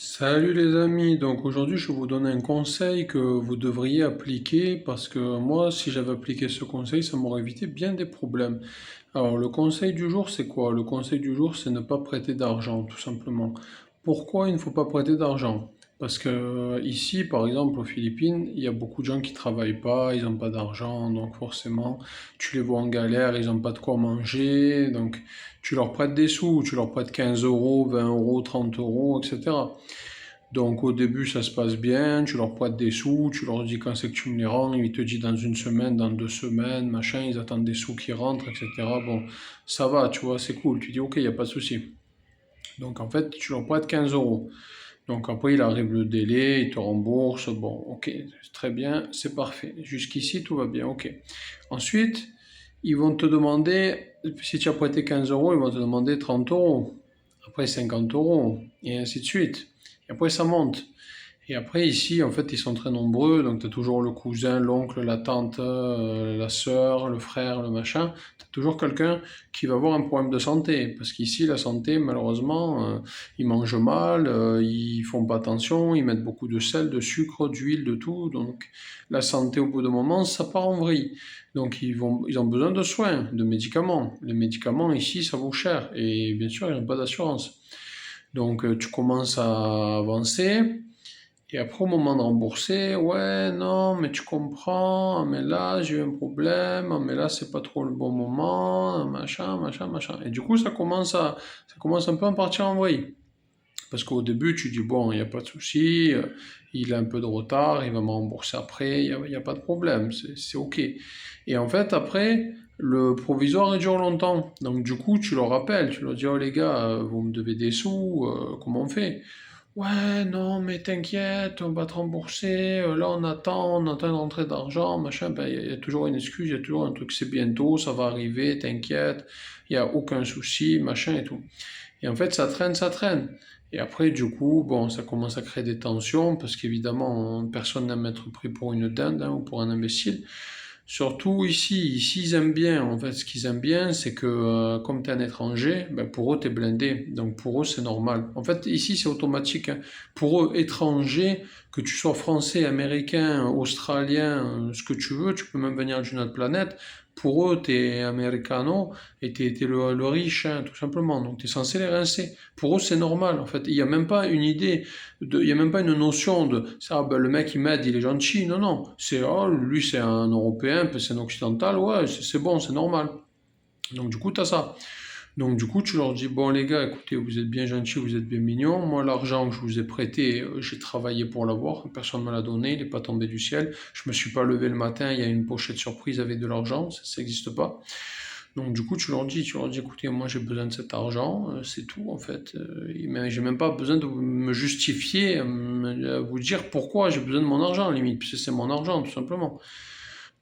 Salut les amis, donc aujourd'hui je vais vous donner un conseil que vous devriez appliquer parce que moi si j'avais appliqué ce conseil ça m'aurait évité bien des problèmes. Alors le conseil du jour c'est quoi? Le conseil du jour c'est ne pas prêter d'argent tout simplement. Pourquoi il ne faut pas prêter d'argent? Parce que ici par exemple aux Philippines il y a beaucoup de gens qui travaillent pas, ils n'ont pas d'argent donc forcément tu les vois en galère, ils n'ont pas de quoi manger donc tu leur prêtes des sous, tu leur prêtes 15 euros, 20 euros, 30 euros, etc. Donc au début ça se passe bien, tu leur prêtes des sous, tu leur dis quand c'est que tu me les rends, ils te disent dans une semaine, dans 2 semaines, machin, ils attendent des sous qui rentrent, etc. Bon, ça va, tu vois, c'est cool, tu dis ok, il n'y a pas de souci. Donc en fait, tu leur prêtes 15 euros. Donc après, il arrive le délai, il te rembourse, bon, ok, très bien, c'est parfait. Jusqu'ici, tout va bien, ok. Ensuite, ils vont te demander, si tu as prêté 15 euros, ils vont te demander 30 euros, après 50 euros, et ainsi de suite. Et après, ça monte. Et après, ici, en fait, ils sont très nombreux. Donc, tu as toujours le cousin, l'oncle, la tante, la sœur, le frère, le machin. Tu as toujours quelqu'un qui va avoir un problème de santé. Parce qu'ici, la santé, malheureusement, ils mangent mal, ils font pas attention, ils mettent beaucoup de sel, de sucre, d'huile, de tout. Donc, la santé, au bout d'un moment, ça part en vrille. Donc, ils ont besoin de soins, de médicaments. Les médicaments, ici, ça vaut cher. Et bien sûr, ils n'ont pas d'assurance. Donc, tu commences à avancer. Et après, au moment de rembourser, ouais, non, mais tu comprends, mais là, j'ai eu un problème, mais là, c'est pas trop le bon moment, machin, machin, machin. Et du coup, ça commence un peu à partir en vrille. Parce qu'au début, tu dis, bon, il n'y a pas de souci, il a un peu de retard, il va me rembourser après, il y a pas de problème, c'est OK. Et en fait, après, le provisoire, il dure longtemps. Donc, du coup, tu le rappelles, tu leur dis, oh les gars, vous me devez des sous, comment on fait? Ouais, non, mais t'inquiète, on va te rembourser. Là, on attend une rentrée d'argent, machin. Ben, il y a toujours une excuse, il y a toujours un truc, c'est bientôt, ça va arriver, t'inquiète, il n'y a aucun souci, machin et tout. Et en fait, ça traîne, ça traîne. Et après, du coup, bon, ça commence à créer des tensions, parce qu'évidemment, personne n'aime être pris pour une dinde, hein, ou pour un imbécile. Surtout ici, ils aiment bien. En fait, ce qu'ils aiment bien, c'est que comme tu es un étranger, ben, pour eux, tu es blindé. Donc pour eux, c'est normal. En fait, ici, c'est automatique, hein. Pour eux, étrangers, que tu sois français, américain, australien, ce que tu peux même venir d'une autre planète. Pour eux, tu es americano et tu es le riche, hein, tout simplement. Donc tu es censé les rincer. Pour eux, c'est normal. En fait, il n'y a même pas une idée il n'y a même pas une notion de ça, ben, le mec il m'aide, il est gentil. Non, non. C'est oh, lui c'est un Européen, puis c'est un Occidental, ouais, c'est bon, c'est normal. Donc du coup, tu as ça. Donc du coup, tu leur dis, bon les gars, écoutez, vous êtes bien gentils, vous êtes bien mignons. Moi, l'argent que je vous ai prêté, j'ai travaillé pour l'avoir. Personne ne me l'a donné, il n'est pas tombé du ciel. Je me suis pas levé le matin, il y a une pochette surprise avec de l'argent, ça n'existe pas. Donc du coup, tu leur dis, écoutez, moi j'ai besoin de cet argent, c'est tout en fait. J'ai même pas besoin de me justifier, vous dire pourquoi j'ai besoin de mon argent, limite, puisque c'est mon argent, tout simplement.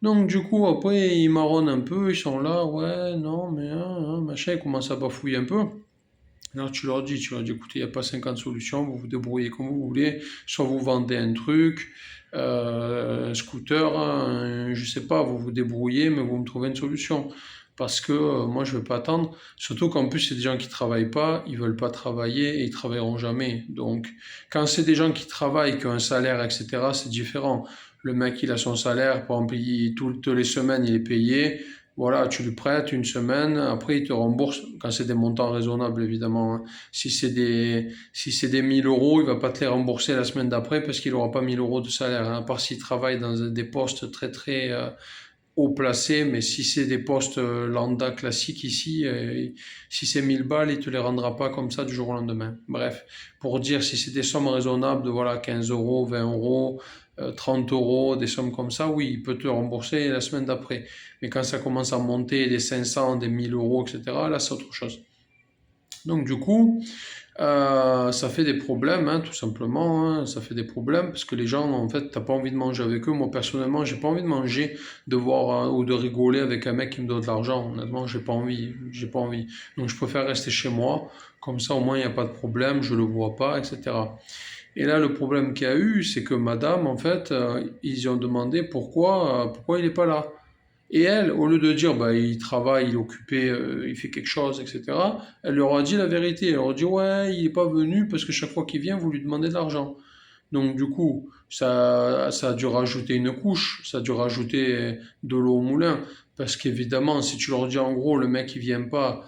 Donc du coup, après, ils marronnent un peu, ils sont là, ouais, non, mais machin, ils commencent à bafouiller un peu. Alors tu leur dis, écoutez, il n'y a pas 50 solutions, vous vous débrouillez comme vous voulez, soit vous vendez un truc, un scooter, je sais pas, vous vous débrouillez, mais vous me trouvez une solution. Parce que moi, je ne vais pas attendre. Surtout qu'en plus, c'est des gens qui ne travaillent pas, ils ne veulent pas travailler et ils travailleront jamais. Donc, quand c'est des gens qui travaillent, qui ont un salaire, etc., c'est différent. Le mec, il a son salaire, par exemple, toutes les semaines, il est payé. Voilà, tu lui prêtes une semaine, après il te rembourse quand c'est des montants raisonnables évidemment, hein. Si c'est des 1000 euros, il va pas te les rembourser la semaine d'après parce qu'il aura pas 1000 euros de salaire, hein, à part s'il travaille dans des postes très très haut placés, mais si c'est des postes lambda classiques ici, si c'est 1000 balles, il te les rendra pas comme ça du jour au lendemain. Bref, pour dire si c'est des sommes raisonnables de voilà 15 euros, 20 euros, 30 euros, des sommes comme ça, oui, il peut te rembourser la semaine d'après. Mais quand ça commence à monter des 500, des 1000 euros, etc., là c'est autre chose. Donc du coup, ça fait des problèmes, hein, tout simplement, hein, ça fait des problèmes parce que les gens, en fait, t'as pas envie de manger avec eux. Moi, personnellement, j'ai pas envie de manger, de voir ou de rigoler avec un mec qui me donne de l'argent. Honnêtement, j'ai pas envie. Donc, je préfère rester chez moi. Comme ça, au moins, il n'y a pas de problème, je le vois pas, etc. Et là, le problème qu'il y a eu, c'est que madame, en fait, ils ont demandé pourquoi il est pas là. Et elle, au lieu de dire, bah, il travaille, il est occupé, il fait quelque chose, etc., elle leur a dit la vérité. Elle leur a dit, ouais, il n'est pas venu parce que chaque fois qu'il vient, vous lui demandez de l'argent. Donc, du coup, ça a dû rajouter une couche, ça a dû rajouter de l'eau au moulin. Parce qu'évidemment, si tu leur dis en gros, le mec, il vient pas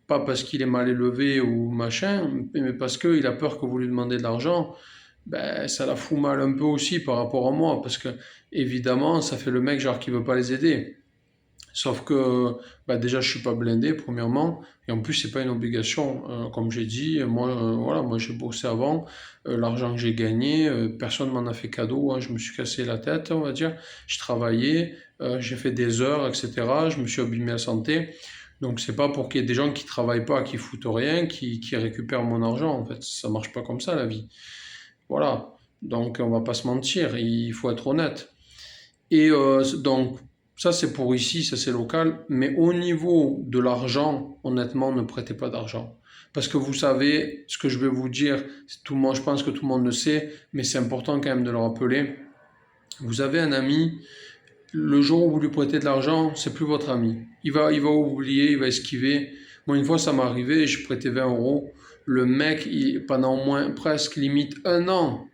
parce qu'il est mal élevé ou machin, mais parce qu'il a peur que vous lui demandez de l'argent, ben, ça la fout mal un peu aussi par rapport à moi, parce que évidemment, ça fait le mec genre qui veut pas les aider. Sauf que bah, déjà, je suis pas blindé, premièrement, et en plus, c'est pas une obligation. Comme j'ai dit, moi, voilà, moi j'ai bossé avant, l'argent que j'ai gagné, personne m'en a fait cadeau, hein, je me suis cassé la tête, on va dire. Je travaillais, j'ai fait des heures, etc. Je me suis abîmé la santé. Donc, c'est pas pour qu'il y ait des gens qui travaillent pas, qui foutent rien, qui récupèrent mon argent, en fait. Ça marche pas comme ça, la vie. Voilà. Donc, on va pas se mentir, il faut être honnête. Et donc, ça c'est pour ici, ça c'est local. Mais au niveau de l'argent, honnêtement, ne prêtez pas d'argent. Parce que vous savez, ce que je vais vous dire, tout le monde, je pense que tout le monde le sait, mais c'est important quand même de le rappeler. Vous avez un ami, le jour où vous lui prêtez de l'argent, c'est plus votre ami. Il va oublier, il va esquiver. Moi, une fois, ça m'est arrivé, je prêtais 20 euros. Le mec, pendant au moins presque limite un an,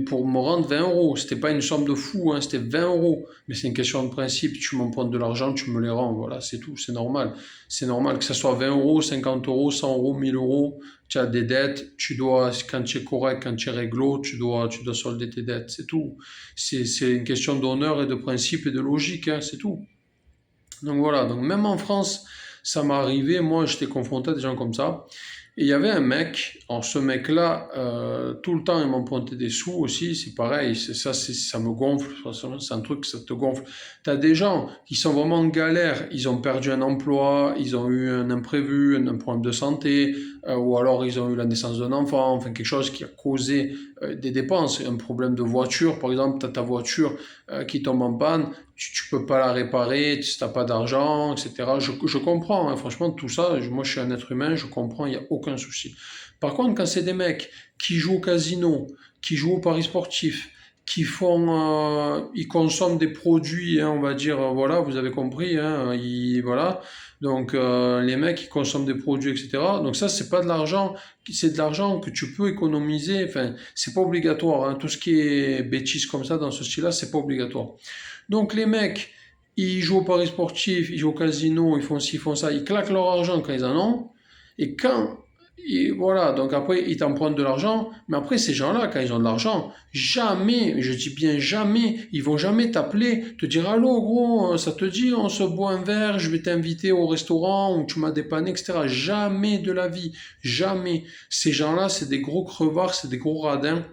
pour me rendre 20 euros, c'était pas une somme de fou, hein, c'était 20 euros. Mais c'est une question de principe. Tu m'empruntes de l'argent, tu me les rends. Voilà, c'est tout, c'est normal. C'est normal que ce soit 20 euros, 50 euros, 100 euros, 1000 euros. Tu as des dettes, tu dois, quand tu es correct, quand tu es réglo, tu dois solder tes dettes, c'est tout. C'est une question d'honneur et de principe et de logique, hein, c'est tout. Donc voilà, donc même en France, ça m'est arrivé, moi j'étais confronté à des gens comme ça. Et il y avait un mec, alors ce mec-là, tout le temps il m'empruntait des sous aussi, c'est pareil, ça me gonfle, c'est un truc, ça te gonfle. T'as des gens qui sont vraiment en galère, ils ont perdu un emploi, ils ont eu un imprévu, un problème de santé, ou alors ils ont eu la naissance d'un enfant, enfin quelque chose qui a causé des dépenses, un problème de voiture, par exemple, t'as ta voiture qui tombe en panne, tu peux pas la réparer si t'as pas d'argent, etc. Je comprends, hein, franchement, tout ça, moi je suis un être humain, je comprends, il n'y a aucun souci. Par contre, quand c'est des mecs qui jouent au casino, qui jouent au paris sportif, ils consomment des produits, hein, on va dire, voilà, vous avez compris, hein, voilà. Donc les mecs, ils consomment des produits, etc. Donc ça, c'est pas de l'argent, c'est de l'argent que tu peux économiser. Enfin, c'est pas obligatoire, hein. Tout ce qui est bêtises comme ça dans ce style-là, c'est pas obligatoire. Donc les mecs, ils jouent au paris sportif, ils jouent au casino, ils font ci, ils font ça, ils claquent leur argent quand ils en ont. Et voilà, donc après, ils t'empruntent de l'argent. Mais après, ces gens-là, quand ils ont de l'argent, jamais, je dis bien jamais, ils vont jamais t'appeler, te dire, allô gros, ça te dit, on se boit un verre, je vais t'inviter au restaurant où tu m'as dépanné, etc. Jamais de la vie, jamais. Ces gens-là, c'est des gros crevards, c'est des gros radins.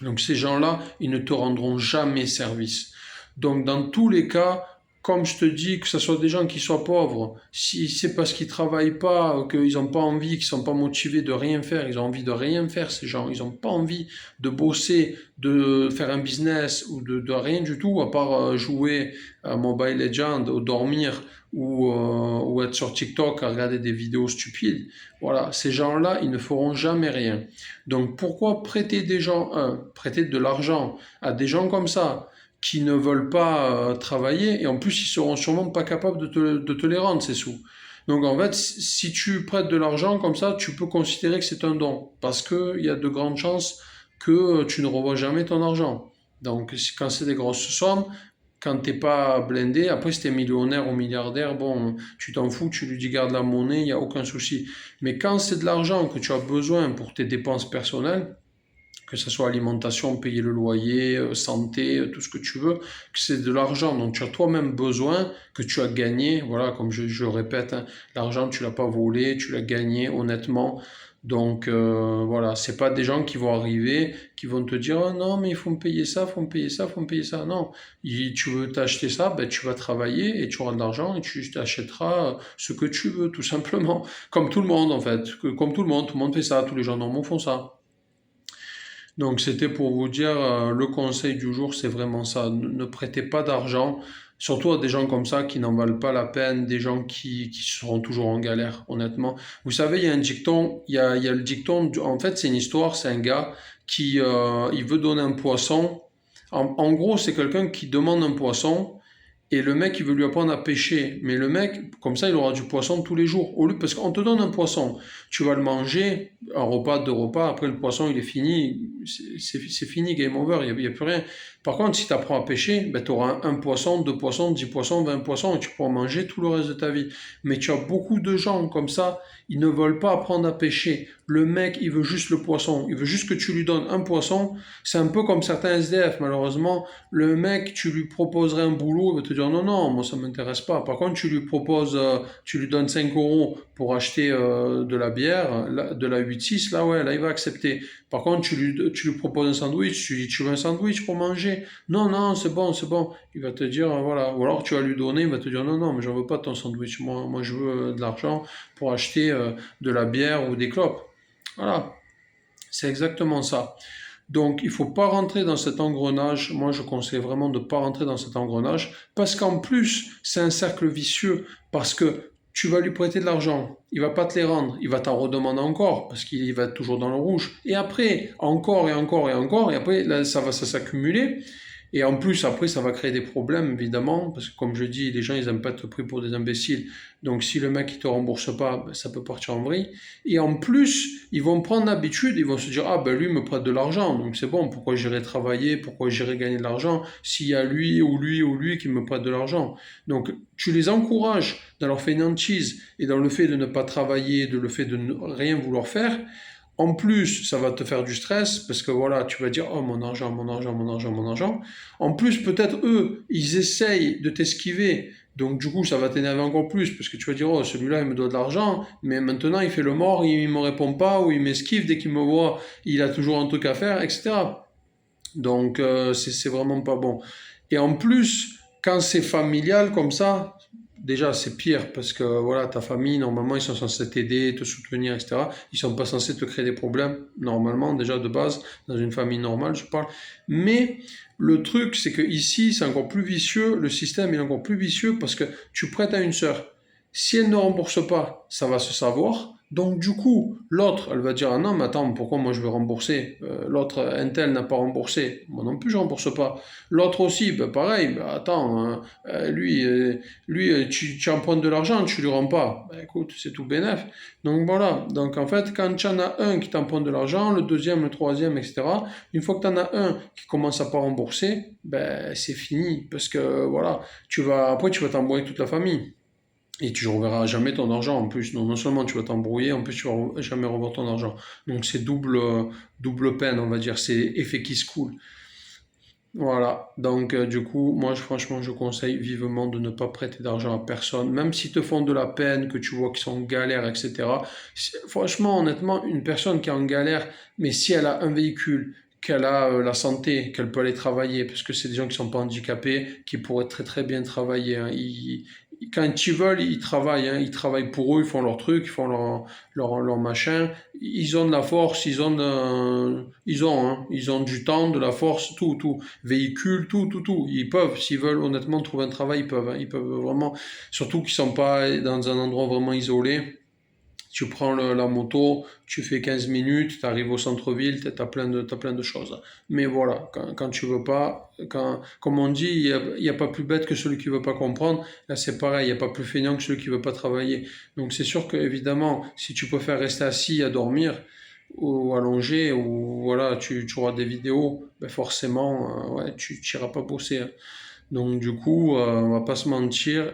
Donc ces gens-là, ils ne te rendront jamais service. Donc dans tous les cas, comme je te dis, que ce soit des gens qui soient pauvres, si c'est parce qu'ils travaillent pas, qu'ils n'ont pas envie, qu'ils sont pas motivés de rien faire, ils ont envie de rien faire ces gens, ils n'ont pas envie de bosser, de faire un business ou de rien du tout, à part jouer à Mobile Legends ou dormir ou être sur TikTok à regarder des vidéos stupides. Voilà, ces gens-là, ils ne feront jamais rien. Donc pourquoi prêter de l'argent à des gens comme ça qui ne veulent pas travailler et en plus ils seront sûrement pas capables de te les rendre ces sous. Donc en fait, si tu prêtes de l'argent comme ça, tu peux considérer que c'est un don parce qu'il y a de grandes chances que tu ne revois jamais ton argent. Donc quand c'est des grosses sommes, quand t'es pas blindé, après si t'es millionnaire ou milliardaire, bon, tu t'en fous, tu lui dis garde la monnaie, il n'y a aucun souci. Mais quand c'est de l'argent que tu as besoin pour tes dépenses personnelles, que ce soit alimentation, payer le loyer, santé, tout ce que tu veux, que c'est de l'argent dont tu as toi-même besoin, que tu as gagné, voilà, comme je répète, hein, l'argent tu l'as pas volé, tu l'as gagné honnêtement. Donc voilà, c'est pas des gens qui vont arriver, qui vont te dire oh non mais il faut me payer ça, faut me payer ça, faut me payer ça. Non, tu veux t'acheter ça, ben tu vas travailler et tu auras de l'argent et tu t'achèteras ce que tu veux tout simplement, comme tout le monde en fait, comme tout le monde fait ça, tous les gens normaux font ça. Donc c'était pour vous dire, le conseil du jour, c'est vraiment ça. Ne prêtez pas d'argent, surtout à des gens comme ça qui n'en valent pas la peine, des gens qui seront toujours en galère, honnêtement. Vous savez, il y a un dicton, il y a le dicton, en fait c'est une histoire, c'est un gars il veut donner un poisson. En gros, c'est quelqu'un qui demande un poisson et le mec, il veut lui apprendre à pêcher. Mais le mec, comme ça, il aura du poisson tous les jours. Parce qu'on te donne un poisson, tu vas le manger, un repas, deux repas, après le poisson, il est fini, c'est fini, game over, il n'y a plus rien. Par contre, si tu apprends à pêcher, ben, tu auras un poisson, deux poissons, 10 poissons, 20 poissons, et tu pourras manger tout le reste de ta vie. Mais tu as beaucoup de gens comme ça, ils ne veulent pas apprendre à pêcher. Le mec, il veut juste le poisson, il veut juste que tu lui donnes un poisson. C'est un peu comme certains SDF, malheureusement. Le mec, tu lui proposerais un boulot, il va te dire non, non, moi ça m'intéresse pas. Par contre, tu lui proposes, tu lui donnes 5 euros pour acheter de la bière, de la 8-6, là ouais, là il va accepter. Par contre, tu lui proposes un sandwich, tu lui dis tu veux un sandwich pour manger? Non, non, c'est bon, c'est bon. Il va te dire voilà. Ou alors tu vas lui donner, il va te dire non, non, mais j'en veux pas ton sandwich. Moi je veux de l'argent pour acheter de la bière ou des clopes. Voilà, c'est exactement ça. Donc, il ne faut pas rentrer dans cet engrenage. Moi, je conseille vraiment de ne pas rentrer dans cet engrenage parce qu'en plus, c'est un cercle vicieux parce que tu vas lui prêter de l'argent, il va pas te les rendre, il va t'en redemander encore parce qu'il va être toujours dans le rouge. Et après, encore et encore et encore, et après, là, ça va s'accumuler. Et en plus, après, ça va créer des problèmes, évidemment, parce que comme je dis, les gens, ils n'aiment pas être pris pour des imbéciles. Donc, si le mec, il te rembourse pas, ben, ça peut partir en vrille. Et en plus, ils vont prendre l'habitude, ils vont se dire, ah ben lui, il me prête de l'argent, donc c'est bon, pourquoi j'irai travailler, pourquoi j'irai gagner de l'argent, s'il y a lui ou lui ou lui qui me prête de l'argent. Donc, tu les encourages dans leur fainéantise et dans le fait de ne pas travailler, de le fait de ne rien vouloir faire. En plus, ça va te faire du stress parce que voilà, tu vas dire oh mon argent, mon argent, mon argent, mon argent. En plus, peut-être eux, ils essayent de t'esquiver. Donc du coup, ça va t'énerver encore plus parce que tu vas dire oh celui-là il me doit de l'argent, mais maintenant il fait le mort, il me répond pas ou il m'esquive dès qu'il me voit, il a toujours un truc à faire, etc. Donc c'est vraiment pas bon. Et en plus, quand c'est familial comme ça, déjà c'est pire parce que voilà, ta famille, normalement, ils sont censés t'aider, te soutenir, etc. Ils sont pas censés te créer des problèmes, normalement, déjà de base, dans une famille normale, je parle. Mais le truc, c'est que ici, c'est encore plus vicieux, le système est encore plus vicieux parce que tu prêtes à une sœur. Si elle ne rembourse pas, ça va se savoir. Donc du coup, l'autre, elle va dire ah non, mais attends, pourquoi moi je vais rembourser? L'autre, un tel n'a pas remboursé, moi non plus je rembourse pas. L'autre aussi, ben pareil, ben attends, hein, tu empruntes de l'argent, tu lui rends pas. Ben écoute, c'est tout bénef. Donc voilà. Donc en fait, quand tu en as un qui t'emprunte de l'argent, le deuxième, le troisième, etc. Une fois que tu en as un qui commence à pas rembourser, ben c'est fini parce que voilà, après tu vas t'embrouiller toute la famille. Et tu ne reverras jamais ton argent en plus. Donc non seulement tu vas t'embrouiller, en plus tu vas jamais revoir ton argent. Donc c'est double peine, on va dire. C'est effet qui se coule. Voilà. Donc du coup, moi franchement, je conseille vivement de ne pas prêter d'argent à personne. Même s'ils te font de la peine, que tu vois qu'ils sont en galère, etc. Franchement, honnêtement, une personne qui est en galère, mais si elle a un véhicule, qu'elle a la santé, qu'elle peut aller travailler, parce que c'est des gens qui sont pas handicapés, qui pourraient très très bien travailler, hein. Quand ils veulent, ils travaillent, hein. Ils travaillent pour eux, ils font leur truc, ils font leur machin. Ils ont de la force, ils ont du temps, de la force, tout, tout. Véhicule, tout, tout, tout. Ils peuvent, s'ils veulent honnêtement trouver un travail, ils peuvent, hein. Ils peuvent vraiment, surtout qu'ils sont pas dans un endroit vraiment isolé. Tu prends la moto, tu fais 15 minutes, tu arrives au centre-ville, tu as t'as plein de choses. Mais voilà, quand tu veux pas, comme on dit, il y a pas plus bête que celui qui veut pas comprendre. Là, c'est pareil, il n'y a pas plus feignant que celui qui veut pas travailler. Donc, c'est sûr que, évidemment, si tu préfères rester assis à dormir, ou allongé, ou voilà, tu auras des vidéos, ben forcément, ouais, tu n'iras pas bosser, hein. Donc, du coup, on va pas se mentir,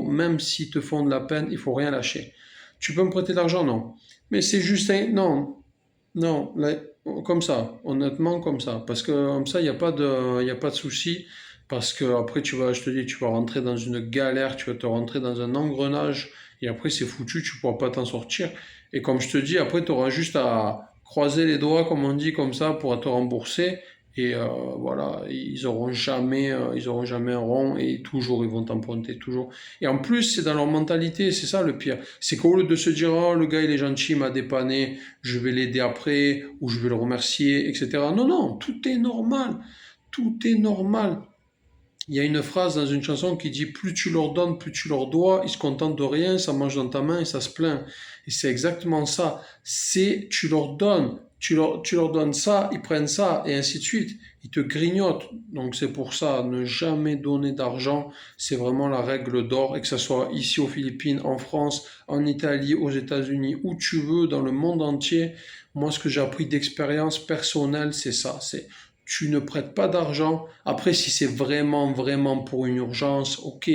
même s'ils te font de la peine, il faut rien lâcher. Tu peux me prêter de l'argent? Non. Mais c'est juste un... Non, non, comme ça, honnêtement comme ça. Parce que comme ça, il y a pas de souci. Parce que après, je te dis, tu vas rentrer dans une galère, tu vas te rentrer dans un engrenage. Et après, c'est foutu, tu pourras pas t'en sortir. Et comme je te dis, après, tu auras juste à croiser les doigts, comme on dit, comme ça, pour te rembourser. Et voilà, ils auront jamais un rond et toujours ils vont t'emprunter, toujours. Et en plus, c'est dans leur mentalité, c'est ça le pire. C'est qu'au lieu de se dire, oh, le gars il est gentil, il m'a dépanné, je vais l'aider après, ou je vais le remercier, etc. Non, non, tout est normal. Tout est normal. Il y a une phrase dans une chanson qui dit plus tu leur donnes, plus tu leur dois, ils se contentent de rien, ça mange dans ta main et ça se plaint. Et c'est exactement ça. Tu leur donnes tu leur donnes ça, ils prennent ça, et ainsi de suite. Ils te grignotent. Donc c'est pour ça, ne jamais donner d'argent, c'est vraiment la règle d'or, et que ce soit ici aux Philippines, en France, en Italie, aux États-Unis, où tu veux, dans le monde entier. Moi, ce que j'ai appris d'expérience personnelle, c'est ça, c'est tu ne prêtes pas d'argent. Après, si c'est vraiment, vraiment pour une urgence, ok.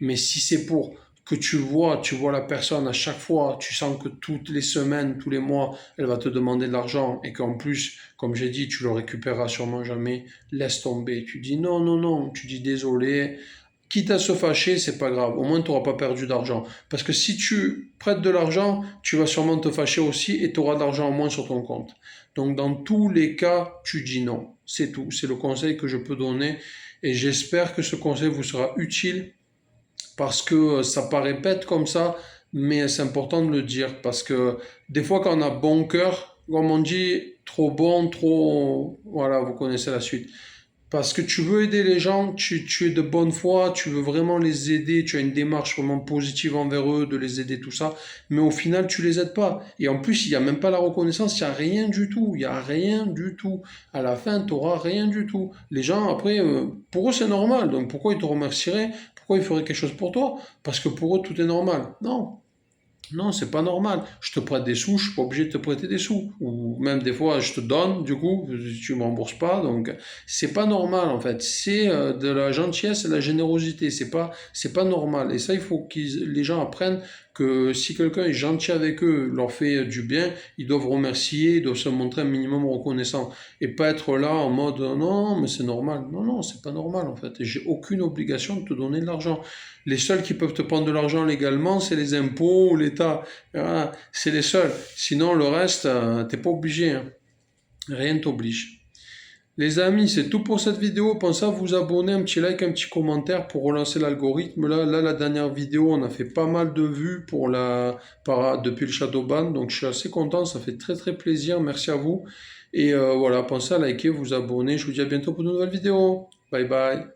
Mais si c'est pour que tu vois la personne à chaque fois, tu sens que toutes les semaines, tous les mois, elle va te demander de l'argent et qu'en plus, comme j'ai dit, tu le récupéreras sûrement jamais, laisse tomber. Tu dis non, non, non, tu dis désolé. Quitte à se fâcher, c'est pas grave. Au moins, tu n'auras pas perdu d'argent. Parce que si tu prêtes de l'argent, tu vas sûrement te fâcher aussi et tu auras de l'argent en moins sur ton compte. Donc, dans tous les cas, tu dis non. C'est tout. C'est le conseil que je peux donner. Et j'espère que ce conseil vous sera utile parce que ça paraît bête comme ça, mais c'est important de le dire parce que des fois quand on a bon cœur, comme on dit, trop bon, trop... Voilà, vous connaissez la suite. Parce que tu veux aider les gens, tu es de bonne foi, tu veux vraiment les aider, tu as une démarche vraiment positive envers eux, de les aider, tout ça, mais au final, tu les aides pas. Et en plus, il n'y a même pas la reconnaissance, il n'y a rien du tout, il n'y a rien du tout. À la fin, tu n'auras rien du tout. Les gens, après, pour eux, c'est normal, donc pourquoi ils te remercieraient? Pourquoi ils feraient quelque chose pour toi? Parce que pour eux, tout est normal. Non, non, c'est pas normal. Je te prête des sous, je suis pas obligé de te prêter des sous. Ou même des fois, je te donne, du coup, tu me rembourses pas. Donc, c'est pas normal en fait. C'est de la gentillesse et de la générosité. C'est pas normal. Et ça, il faut que les gens apprennent que si quelqu'un est gentil avec eux, leur fait du bien, ils doivent remercier, ils doivent se montrer un minimum reconnaissant. Et pas être là en mode non, mais c'est normal. Non, non, c'est pas normal en fait. Et j'ai aucune obligation de te donner de l'argent. Les seuls qui peuvent te prendre de l'argent légalement, c'est les impôts ou l'État. Voilà, c'est les seuls. Sinon, le reste, t'es pas obligé, hein. Rien t'oblige. Les amis, c'est tout pour cette vidéo. Pensez à vous abonner, un petit like, un petit commentaire pour relancer l'algorithme. Là, la dernière vidéo, on a fait pas mal de vues depuis le Shadowban. Donc, je suis assez content. Ça fait très, très plaisir. Merci à vous. Et voilà, pensez à liker, vous abonner. Je vous dis à bientôt pour de nouvelles vidéos. Bye bye.